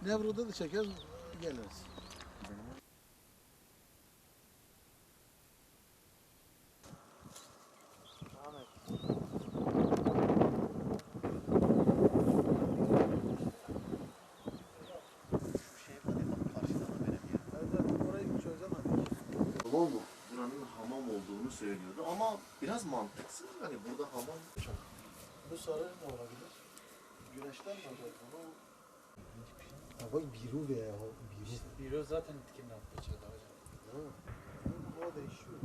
Nevru'da da çeker geliriz. Tamam mı? Buranın hamam olduğunu söylüyordu ama biraz mantıksız. Hani burada hamam... Bu sarı ne olabilir? Güneşten mi olacak? Bak biru veya biru. Biro zaten etkinin altında çıktı hocam. O değişiyor.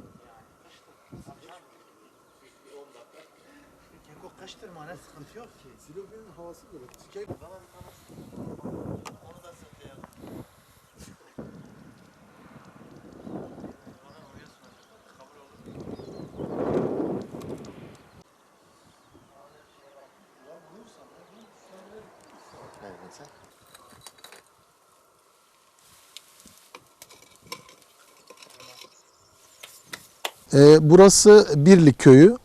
Keko kaçtır mane sıkıntı yok ki. Silopi'nin havası böyle. Çiçek. Onu da sırtlayalım. Evet, sen. Burası Birlik Köyü.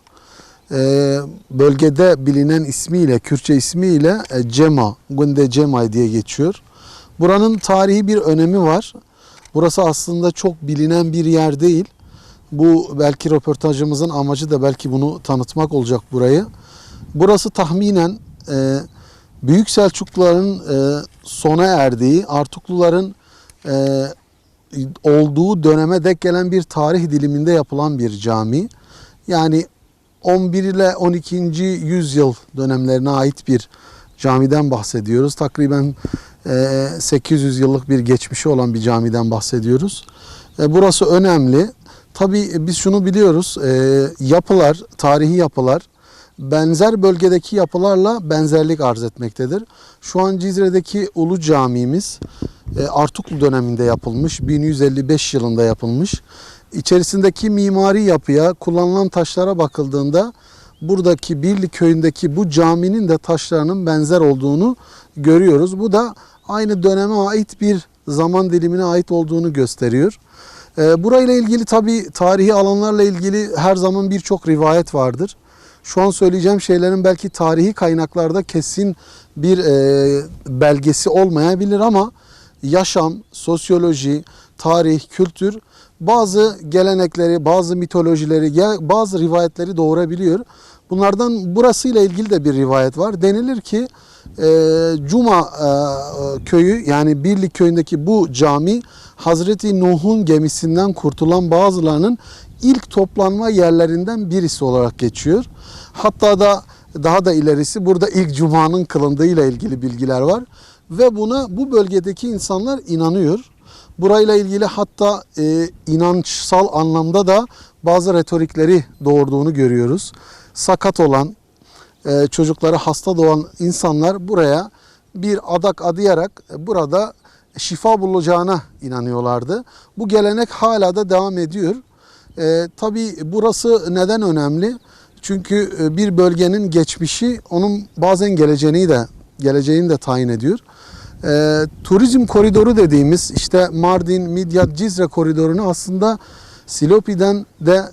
Bölgede bilinen ismiyle, Kürtçe ismiyle Cema, Günde Cemay diye geçiyor. Buranın tarihi bir önemi var. Burası aslında çok bilinen bir yer değil. Bu belki röportajımızın amacı da belki bunu tanıtmak olacak burayı. Burası tahminen Büyük Selçukluların sona erdiği, Artukluların olduğu döneme dek gelen bir tarih diliminde yapılan bir cami. Yani 11 ile 12. yüzyıl dönemlerine ait bir camiden bahsediyoruz. Takriben 800 yıllık bir geçmişi olan bir camiden bahsediyoruz. Burası önemli. Tabii biz şunu biliyoruz. Yapılar, tarihi yapılar benzer bölgedeki yapılarla benzerlik arz etmektedir. Şu an Cizre'deki Ulu Camimiz Artuklu döneminde yapılmış. 1155 yılında yapılmış. İçerisindeki mimari yapıya, kullanılan taşlara bakıldığında buradaki Birlik köyündeki bu caminin de taşlarının benzer olduğunu görüyoruz. Bu da aynı döneme ait bir zaman dilimine ait olduğunu gösteriyor. Burayla ilgili tabii tarihi alanlarla ilgili her zaman birçok rivayet vardır. Şu an söyleyeceğim şeylerin belki tarihi kaynaklarda kesin bir belgesi olmayabilir ama yaşam, sosyoloji, tarih, kültür bazı gelenekleri, bazı mitolojileri, bazı rivayetleri doğurabiliyor. Bunlardan burasıyla ilgili de bir rivayet var. Denilir ki Cuma köyü yani Birlik köyündeki bu cami Hazreti Nuh'un gemisinden kurtulan bazılarının ilk toplanma yerlerinden birisi olarak geçiyor. Hatta da daha da ilerisi burada ilk cumanın kılındığıyla ilgili bilgiler var. Ve buna bu bölgedeki insanlar inanıyor. Burayla ilgili hatta inançsal anlamda da bazı retorikleri doğurduğunu görüyoruz. Sakat olan, çocukları hasta doğan insanlar buraya bir adak adayarak burada şifa bulacağına inanıyorlardı. Bu gelenek hala da devam ediyor. Tabii burası neden önemli? Çünkü bir bölgenin geçmişi onun bazen geleceğini de tayin ediyor. Turizm koridoru dediğimiz işte Mardin, Midyat, Cizre koridorunu aslında Silopi'den de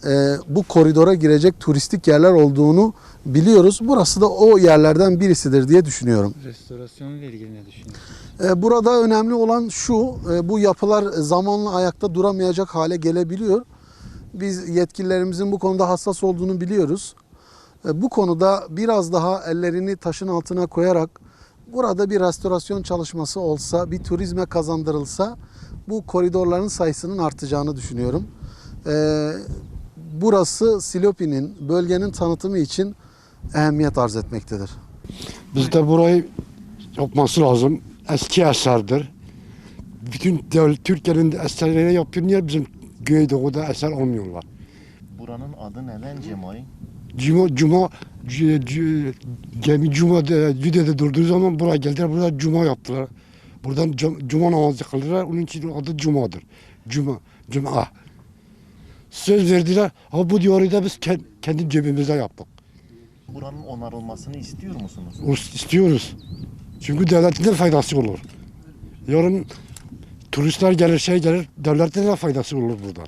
bu koridora girecek turistik yerler olduğunu biliyoruz. Burası da o yerlerden birisidir diye düşünüyorum. Restorasyonla ilgili ne düşünüyorsun? Burada önemli olan şu, bu yapılar zamanla ayakta duramayacak hale gelebiliyor. Biz yetkililerimizin bu konuda hassas olduğunu biliyoruz. Bu konuda biraz daha ellerini taşın altına koyarak burada bir restorasyon çalışması olsa, bir turizme kazandırılsa bu koridorların sayısının artacağını düşünüyorum. Burası Silopi'nin, bölgenin tanıtımı için ehemmiyet arz etmektedir. Biz de burayı yapması lazım. Eski eserdir. Bütün Türkiye'nin eserleri yapıyor. Niye bizim Güneydoğu'da eser olmuyorlar? Buranın adı neden Cemay? Gemi Cüde'de durduğu zaman buraya geldiler. Burada Cuma yaptılar. Buradan Cuma namazı kıldılar. Onun için adı Cuma'dır. Cuma. Söz verdiler. Ha bu diyordu da biz kendi cebimizde yaptık. Buranın onarılmasını istiyor musunuz? İstiyoruz. Çünkü devletin de faydası olur. Yarın turistler gelir, gelir, devletin de faydası olur buradan.